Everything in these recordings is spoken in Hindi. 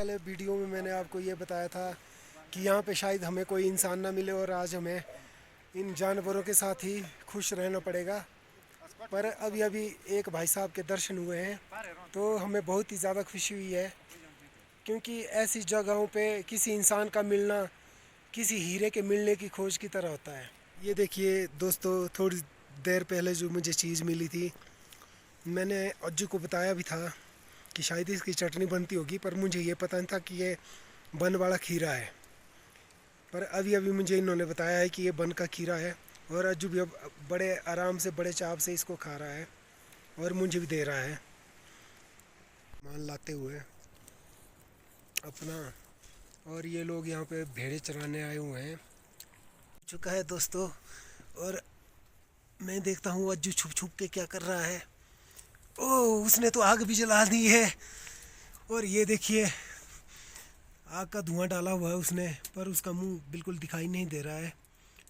पहले वीडियो में मैंने आपको ये बताया था कि यहाँ पे शायद हमें कोई इंसान ना मिले और आज हमें इन जानवरों के साथ ही खुश रहना पड़ेगा। पर अभी अभी एक भाई साहब के दर्शन हुए हैं तो हमें बहुत ही ज़्यादा खुशी हुई है, क्योंकि ऐसी जगहों पे किसी इंसान का मिलना किसी हीरे के मिलने की खोज की तरह होता है। ये देखिए दोस्तों, थोड़ी देर पहले जो मुझे चीज़ मिली थी, मैंने अज्जू को बताया भी था कि शायद इसकी चटनी बनती होगी, पर मुझे ये पता नहीं था कि ये बन वाला खीरा है। पर अभी अभी मुझे इन्होंने बताया है कि ये बन का खीरा है, और अज्जू भी अब बड़े आराम से बड़े चाव से इसको खा रहा है और मुझे भी दे रहा है मान लाते हुए अपना। और ये लोग यहाँ पे भेड़े चराने आए हुए हैं चुका है दोस्तों, और मैं देखता हूँ अज्जू छुप छुप के क्या कर रहा है। ओह, उसने तो आग भी जला दी है। और ये देखिए, आग का धुआं डाला हुआ है उसने, पर उसका मुंह बिल्कुल दिखाई नहीं दे रहा है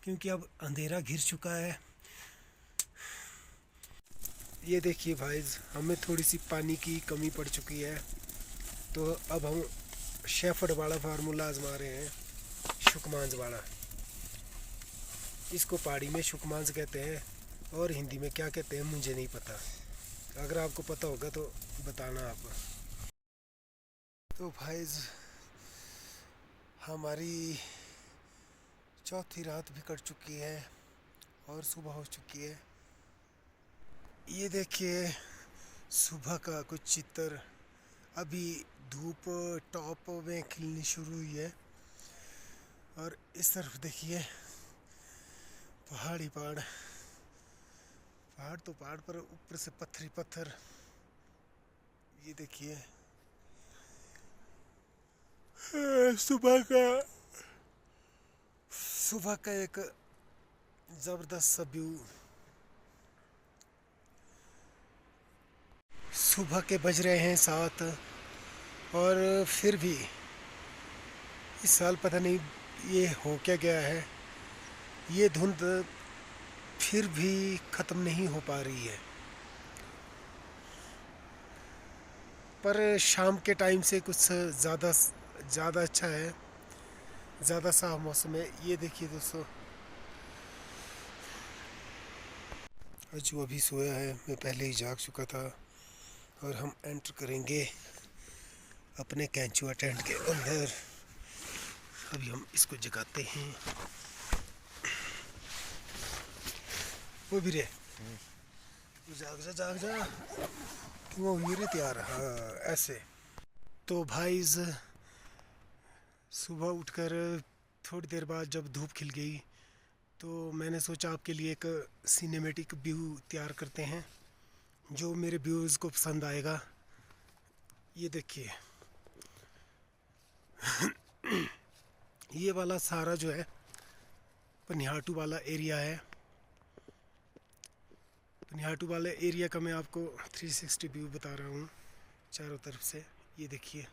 क्योंकि अब अंधेरा घिर चुका है। ये देखिए भाई, हमें थोड़ी सी पानी की कमी पड़ चुकी है, तो अब हम शेफर्ड वाला फार्मूला आजमा रहे हैं, शुकमांज वाला। इसको पहाड़ी में शुकमांज कहते हैं और हिंदी में क्या कहते हैं मुझे नहीं पता। अगर आपको पता होगा तो बताना आप। तो भाई, हमारी चौथी रात भी कट चुकी है और सुबह हो चुकी है। ये देखिए सुबह का कुछ चित्र। अभी धूप टॉप में खिलनी शुरू हुई है, और इस तरफ देखिए पहाड़ ही पहाड़, पहाड़ तो पहाड़ पर ऊपर से पत्थर ही पत्थर। ये देखिए सुबह का एक ज़बरदस्त सा व्यू। सुबह के बज रहे हैं 7, और फिर भी इस साल पता नहीं ये हो क्या गया है, ये धुंध फिर भी ख़त्म नहीं हो पा रही है। पर शाम के टाइम से कुछ ज़्यादा ज़्यादा अच्छा है, ज़्यादा साफ मौसम है। ये देखिए दोस्तों, जो अभी सोया है, मैं पहले ही जाग चुका था, और हम एंटर करेंगे अपने कैंचुआ टेंट के अंदर। अभी हम इसको जगाते हैं। वो भी रे, जाग जा जाग जा, वो ये रे तैयार। हाँ ऐसे। तो भाई सुबह उठकर थोड़ी देर बाद जब धूप खिल गई, तो मैंने सोचा आपके लिए एक सिनेमेटिक व्यू तैयार करते हैं जो मेरे व्यूज़ को पसंद आएगा। ये देखिए ये वाला सारा जो है पनिहाटू वाला एरिया है। पनिहाटू वाले एरिया का मैं आपको 360 व्यू बता रहा हूँ चारों तरफ से। ये देखिए।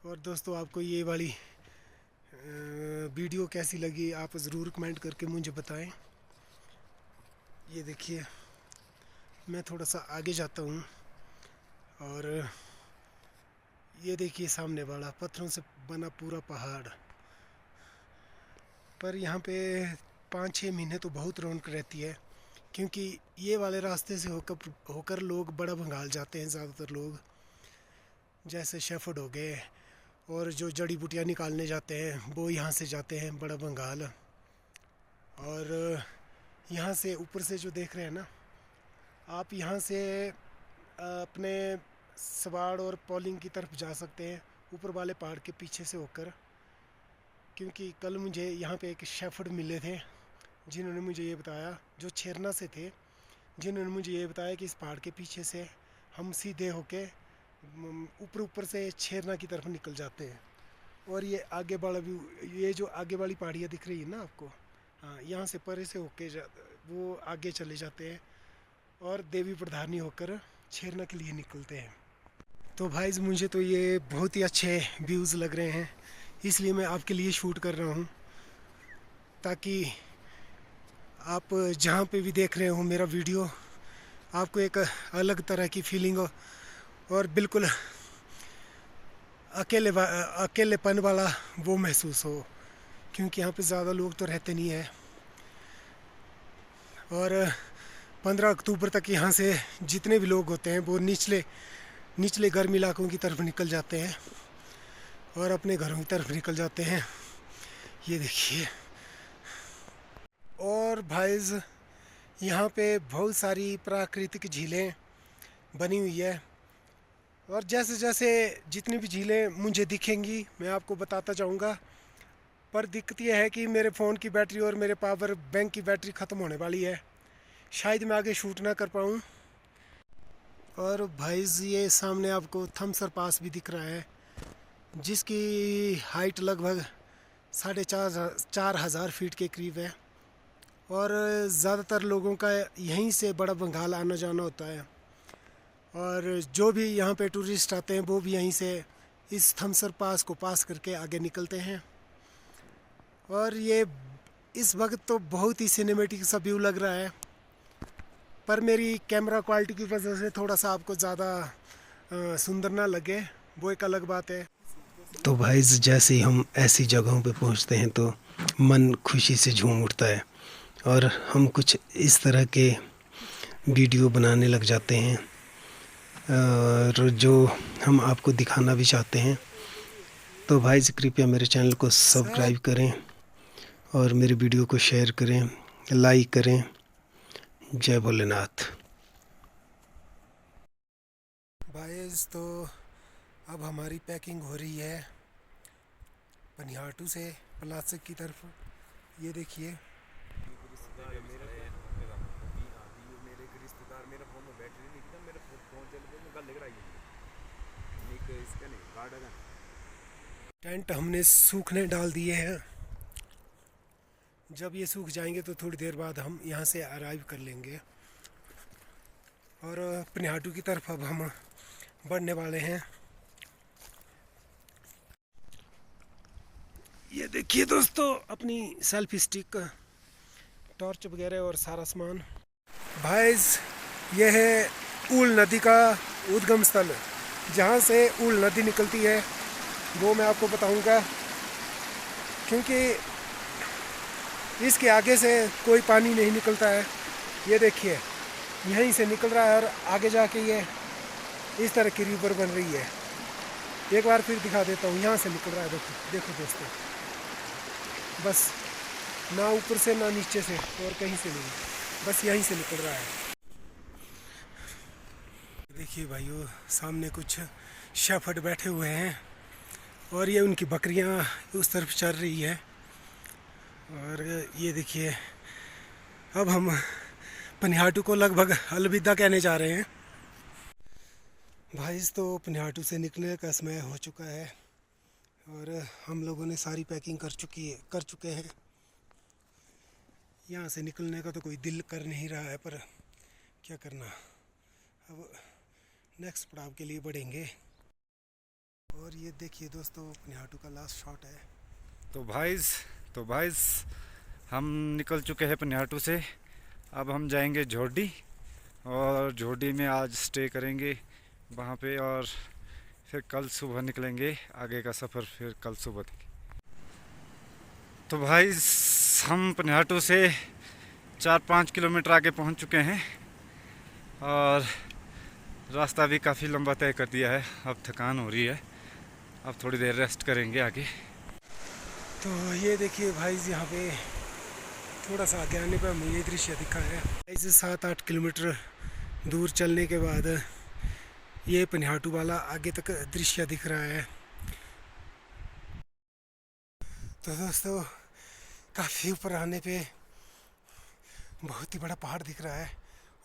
और दोस्तों, आपको ये वाली वीडियो कैसी लगी आप ज़रूर कमेंट करके मुझे बताएं। ये देखिए, मैं थोड़ा सा आगे जाता हूँ, और ये देखिए सामने वाला पत्थरों से बना पूरा पहाड़। पर यहाँ पे 5-6 महीने तो बहुत रौनक रहती है, क्योंकि ये वाले रास्ते से होकर लोग बड़ा भंगाल जाते हैं। ज़्यादातर लोग जैसे शेफर्ड हो गए, और जो जड़ी बूटियाँ निकालने जाते हैं वो यहाँ से जाते हैं बड़ा भंगाल। और यहाँ से ऊपर से जो देख रहे हैं ना आप, यहाँ से अपने सवाड़ और पॉलिंग की तरफ जा सकते हैं ऊपर वाले पहाड़ के पीछे से होकर। क्योंकि कल मुझे यहाँ पे एक शेफर्ड मिले थे जिन्होंने मुझे ये बताया, जो छेरना से थे, जिन्होंने मुझे ये बताया कि इस पहाड़ के पीछे से हम सीधे होके ऊपर ऊपर से छेरना की तरफ निकल जाते हैं। और ये आगे वाला व्यू, ये जो आगे वाली पहाड़ियाँ दिख रही है ना आपको, हाँ, यहाँ से परे से होके वो आगे चले जाते हैं और देवी प्रधानी होकर छेरना के लिए निकलते हैं। तो भाई मुझे तो ये बहुत ही अच्छे व्यूज़ लग रहे हैं, इसलिए मैं आपके लिए शूट कर रहा हूँ, ताकि आप जहाँ पे भी देख रहे हो मेरा वीडियो, आपको एक अलग तरह की फीलिंग और बिल्कुल अकेलेपन वाला वो महसूस हो, क्योंकि यहाँ पे ज़्यादा लोग तो रहते नहीं है। और 15 अक्टूबर तक यहाँ से जितने भी लोग होते हैं वो निचले गर्म इलाकों की तरफ निकल जाते हैं और अपने घरों की तरफ निकल जाते हैं। ये देखिए। और भाईज यहाँ पे बहुत सारी प्राकृतिक झीलें बनी हुई है, और जैसे जैसे जितनी भी झीलें मुझे दिखेंगी मैं आपको बताता जाऊँगा। पर दिक्कत यह है कि मेरे फ़ोन की बैटरी और मेरे पावर बैंक की बैटरी ख़त्म होने वाली है, शायद मैं आगे शूट ना कर पाऊँ। और भाईज ये सामने आपको थमसर पास भी दिख रहा है, जिसकी हाइट लगभग 4,500 फीट के करीब है। और ज़्यादातर लोगों का यहीं से बड़ा बंगाल आना जाना होता है, और जो भी यहाँ पे टूरिस्ट आते हैं वो भी यहीं से इस थमसर पास को पास करके आगे निकलते हैं। और ये इस वक्त तो बहुत ही सिनेमेटिक सा व्यू लग रहा है, पर मेरी कैमरा क्वालिटी की वजह से थोड़ा सा आपको ज़्यादा सुंदर ना लगे, वो एक अलग बात है। तो भाई जैसे ही हम ऐसी जगहों पे पहुंचते हैं तो मन खुशी से झूम उठता है, और हम कुछ इस तरह के वीडियो बनाने लग जाते हैं, और जो हम आपको दिखाना भी चाहते हैं। तो भाई कृपया मेरे चैनल को सब्सक्राइब करें और मेरे वीडियो को शेयर करें, लाइक करें। जय भोलेनाथ। भाईज तो अब हमारी पैकिंग हो रही है पनिहाटू से पलासक की तरफ। ये देखिए। टेंट हमने सूखने डाल दिए हैं, जब ये सूख जाएंगे तो थोड़ी देर बाद हम यहाँ से अराइव कर लेंगे, और पनिहाटू की तरफ अब हम बढ़ने वाले हैं। ये देखिए दोस्तों, अपनी सेल्फी स्टिक, टॉर्च वगैरह और सारा सामान। भाईज ये है ऊल नदी का उद्गम स्थल, जहाँ से ऊल नदी निकलती है वो मैं आपको बताऊंगा, क्योंकि इसके आगे से कोई पानी नहीं निकलता है। ये देखिए यहीं से निकल रहा है, और आगे जाके ये इस तरह की रिवर बन रही है। एक बार फिर दिखा देता हूँ, यहाँ से निकल रहा है। देखो दोस्तों, बस ना ऊपर से ना नीचे से और कहीं से नहीं, बस यहीं से निकल रहा है। देखिए भाइयों, सामने कुछ शेफर्ड बैठे हुए हैं, और ये उनकी बकरियां उस तरफ चल रही है। और ये देखिए, अब हम पनिहाटू को लगभग अलविदा कहने जा रहे हैं। भाई तो पनिहाटू से निकलने का समय हो चुका है, और हम लोगों ने सारी पैकिंग कर चुके हैं। यहाँ से निकलने का तो कोई दिल कर नहीं रहा है, पर क्या करना, अब नेक्स्ट पड़ाव के लिए बढ़ेंगे। और ये देखिए दोस्तों, पनिहाटू का लास्ट शॉट है। तो भाई हम निकल चुके हैं पनिहाटू से। अब हम जाएंगे झोडी, और झोडी में आज स्टे करेंगे वहाँ पे, और फिर कल सुबह निकलेंगे। आगे का सफ़र फिर कल सुबह देंगे। तो भाई हम पनिहाटू से 4-5 किलोमीटर आगे पहुँच चुके हैं, और रास्ता भी काफ़ी लंबा तय कर दिया है। अब थकान हो रही है, अब थोड़ी देर रेस्ट करेंगे आगे। तो ये देखिए भाई, यहाँ पे थोड़ा सा आगे आने पर हमें ये दृश्य दिखा है। ऐसे 7-8 किलोमीटर दूर चलने के बाद ये पनिहाटू वाला आगे तक दृश्य दिख रहा है। तो दोस्तों, काफ़ी ऊपर आने पे बहुत ही बड़ा पहाड़ दिख रहा है,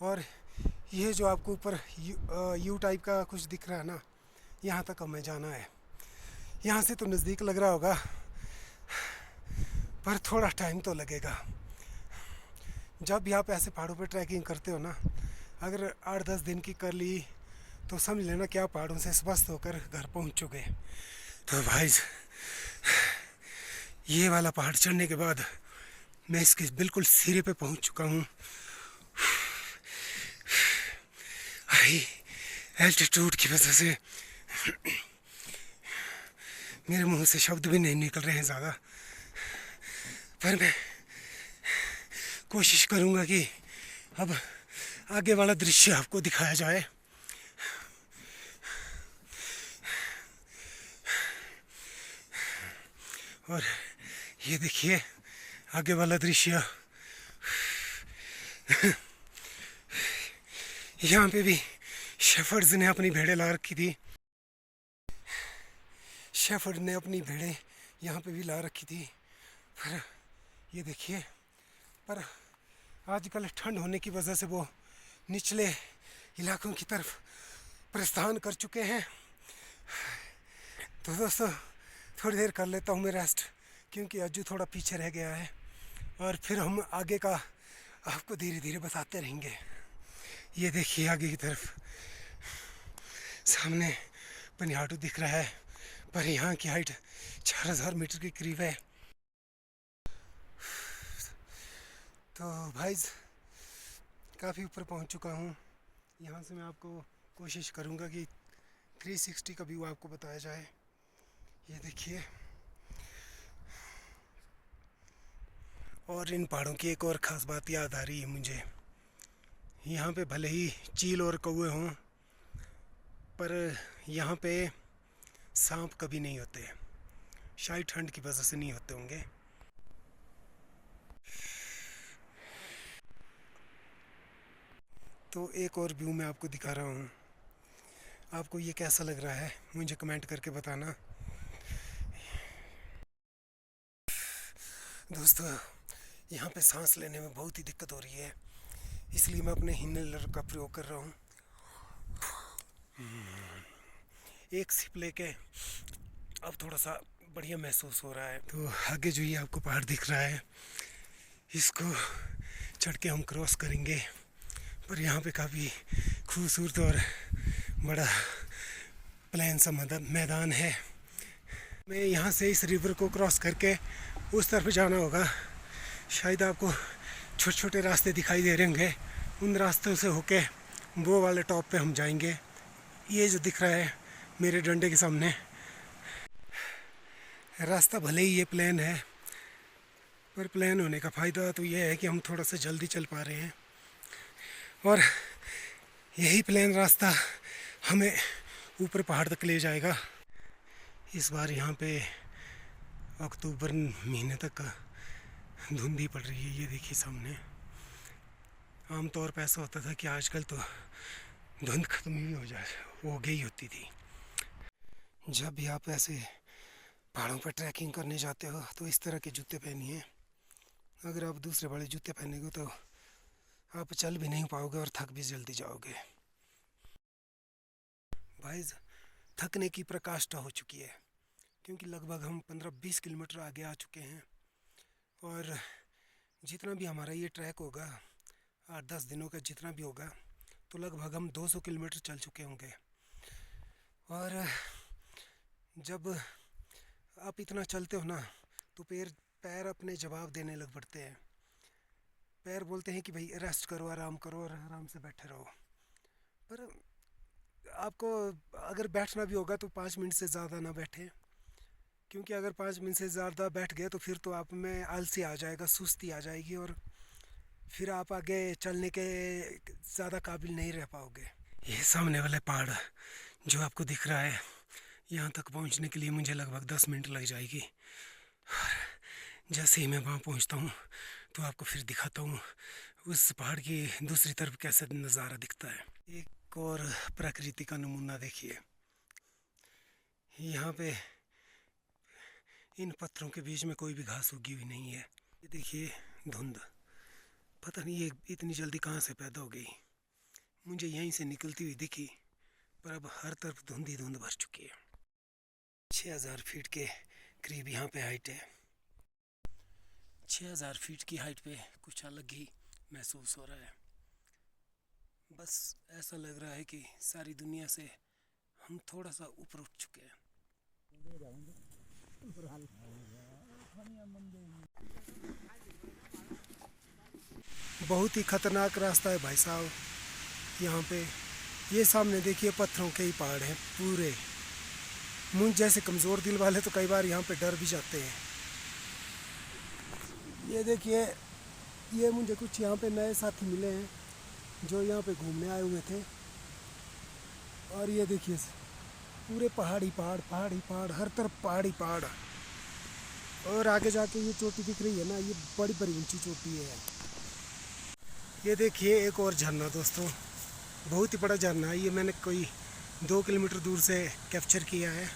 और ये जो आपको ऊपर यू टाइप का कुछ दिख रहा है ना, यहाँ तक हमें जाना है। यहाँ से तो नज़दीक लग रहा होगा, पर थोड़ा टाइम तो लगेगा। जब भी आप ऐसे पहाड़ों पे ट्रैकिंग करते हो ना, अगर 8-10 दिन की कर ली तो समझ लेना क्या पहाड़ों से स्वस्थ होकर घर पहुँच चुके। तो भाई ये वाला पहाड़ चढ़ने के बाद मैं इसके बिल्कुल सिरे पे पहुँच चुका हूँ। आई एल्टीट्यूड की वजह से मेरे मुंह से शब्द भी नहीं निकल रहे हैं ज़्यादा, पर मैं कोशिश करूँगा कि अब आगे वाला दृश्य आपको दिखाया जाए। और ये देखिए आगे वाला दृश्य। यहाँ पे भी शेफर्ड्स ने अपनी भेड़ें ला रखी थी। शेफर्ड ने अपनी भेड़ें यहाँ पे भी ला रखी थी, पर ये देखिए, पर आजकल ठंड होने की वजह से वो निचले इलाकों की तरफ प्रस्थान कर चुके हैं। तो दोस्तों थोड़ी देर कर लेता हूँ मैं रेस्ट, क्योंकि अज्जू थोड़ा पीछे रह गया है, और फिर हम आगे का आपको धीरे धीरे बताते रहेंगे। ये देखिए आगे की तरफ सामने पनिहाटू दिख रहा है, पर यहाँ की हाइट 4000 मीटर के करीब है। तो भाई काफ़ी ऊपर पहुँच चुका हूँ। यहाँ से मैं आपको कोशिश करूँगा कि 360 का व्यू आपको बताया जाए। ये देखिए, और इन पहाड़ों की एक और ख़ास बात याद आ रही है मुझे। यहाँ पे भले ही चील और कौवे हों, पर यहाँ पे सांप कभी नहीं होते। शायद ठंड की वजह से नहीं होते होंगे। तो एक और व्यू मैं आपको दिखा रहा हूँ। आपको ये कैसा लग रहा है मुझे कमेंट करके बताना। दोस्तों यहाँ पे सांस लेने में बहुत ही दिक्कत हो रही है, इसलिए मैं अपने इनहेलर का प्रयोग कर रहा हूँ। एक सिप लेके अब थोड़ा सा बढ़िया महसूस हो रहा है। तो आगे जो ये आपको पहाड़ दिख रहा है, इसको चढ़ के हम क्रॉस करेंगे, पर यहाँ पे काफ़ी खूबसूरत और बड़ा प्लेन सा मैदान है। मैं यहाँ से इस रिवर को क्रॉस करके उस तरफ जाना होगा। शायद आपको छोटे छोटे रास्ते दिखाई दे रहे होंगे, उन रास्तों से होके वो वाले टॉप पे हम जाएंगे। ये जो दिख रहा है मेरे डंडे के सामने, रास्ता भले ही ये प्लेन है, पर प्लेन होने का फ़ायदा तो ये है कि हम थोड़ा सा जल्दी चल पा रहे हैं, और यही प्लेन रास्ता हमें ऊपर पहाड़ तक ले जाएगा। इस बार यहाँ पे अक्टूबर महीने तक धुंध ही पड़ रही है। ये देखिए सामने। आमतौर पर ऐसा होता था कि आजकल तो धुंध खत्म ही हो गई होती थी। जब भी आप ऐसे पहाड़ों पर ट्रैकिंग करने जाते हो तो इस तरह के जूते पहनिए। अगर आप दूसरे बड़े जूते पहनेंगे तो आप चल भी नहीं पाओगे और थक भी जल्दी जाओगे। भाई थकने की प्रकाष्ठा हो चुकी है, क्योंकि लगभग हम 15-20 किलोमीटर आगे आ चुके हैं, और जितना भी हमारा ये ट्रैक होगा 8-10 दिनों का जितना भी होगा, तो लगभग हम 200 किलोमीटर चल चुके होंगे। और जब आप इतना चलते हो ना, तो पैर अपने जवाब देने लग पड़ते हैं। पैर बोलते हैं कि भाई रेस्ट करो, आराम करो, और आराम से बैठे रहो। पर आपको अगर बैठना भी होगा तो 5 मिनट से ज़्यादा ना बैठें, क्योंकि अगर 5 मिनट से ज़्यादा बैठ गए तो फिर तो आप में आलसी आ जाएगा, सुस्ती आ जाएगी, और फिर आप आगे चलने के ज़्यादा काबिल नहीं रह पाओगे। ये सामने वाले पहाड़ जो आपको दिख रहा है, यहाँ तक पहुँचने के लिए मुझे लगभग 10 मिनट लग जाएगी। जैसे ही मैं वहाँ पहुँचता हूँ तो आपको फिर दिखाता हूँ उस पहाड़ की दूसरी तरफ कैसा नज़ारा दिखता है। एक और प्रकृति का नमूना देखिए। यहाँ पे इन पत्थरों के बीच में कोई भी घास उगी हुई नहीं है। ये देखिए धुंध, पता नहीं ये इतनी जल्दी कहाँ से पैदा हो गई। मुझे यहीं से निकलती हुई दिखी, पर अब हर तरफ धुंध ही धुंध भर चुकी है। 6000 फीट के करीब यहाँ पे हाइट है। 6000 फीट की हाइट पे कुछ अलग ही महसूस हो रहा है। बस ऐसा लग रहा है कि सारी दुनिया से हम थोड़ा सा ऊपर उठ चुके हैं। बहुत ही खतरनाक रास्ता है भाई साहब यहाँ पे। ये सामने देखिए पत्थरों के ही पहाड़ हैं पूरे। मुझ जैसे कमज़ोर दिल वाले तो कई बार यहाँ पे डर भी जाते हैं। ये देखिए, ये मुझे कुछ यहाँ पे नए साथी मिले हैं जो यहाँ पे घूमने आए हुए थे। और ये देखिए पूरे पहाड़ी पहाड़, पहाड़ी पहाड़, हर तरफ पहाड़ी पहाड़। और आगे जाके ये चोटी दिख रही है ना, ये बड़ी बड़ी ऊंची चोटी है। ये देखिए एक और झरना दोस्तों, बहुत ही बड़ा झरना है। ये मैंने कोई 2 किलोमीटर दूर से कैप्चर किया है।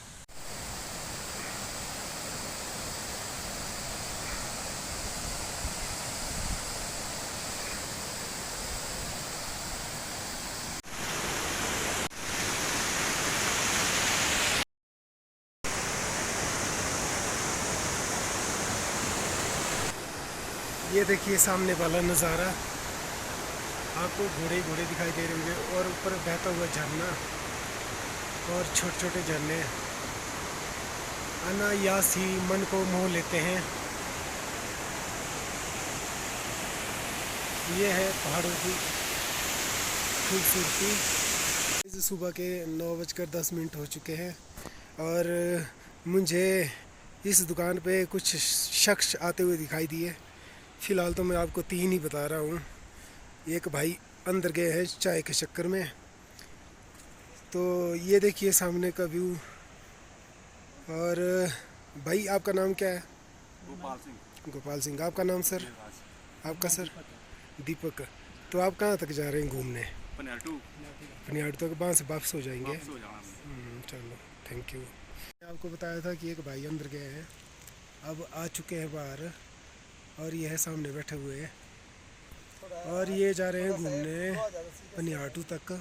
ये देखिए सामने वाला नज़ारा, आपको घोड़े ही घोड़े दिखाई दे रहे होंगे और ऊपर बहता हुआ झरना और छोटे छोटे झरने अनायास ही मन को मोह लेते हैं। ये है पहाड़ों की खूबसूरती। सुबह के 9:10 हो चुके हैं और मुझे इस दुकान पे कुछ शख्स आते हुए दिखाई दिए। फ़िलहाल तो मैं आपको 3 ही बता रहा हूँ। एक भाई अंदर गए हैं चाय के चक्कर में। तो ये देखिए सामने का व्यू। और भाई आपका नाम क्या है? गोपाल सिंह। गोपाल सिंह। आपका नाम सर? आपका सर? दीपक। तो आप कहाँ तक जा रहे हैं घूमने? पनियाटू तक। वहाँ से वापस हो जाएंगे? चलो, थैंक यू। आपको बताया था कि एक भाई अंदर गए हैं, अब आ चुके हैं बाहर और ये है सामने बैठे हुए हैं और ये जा रहे हैं घूमने पनियाटू तक।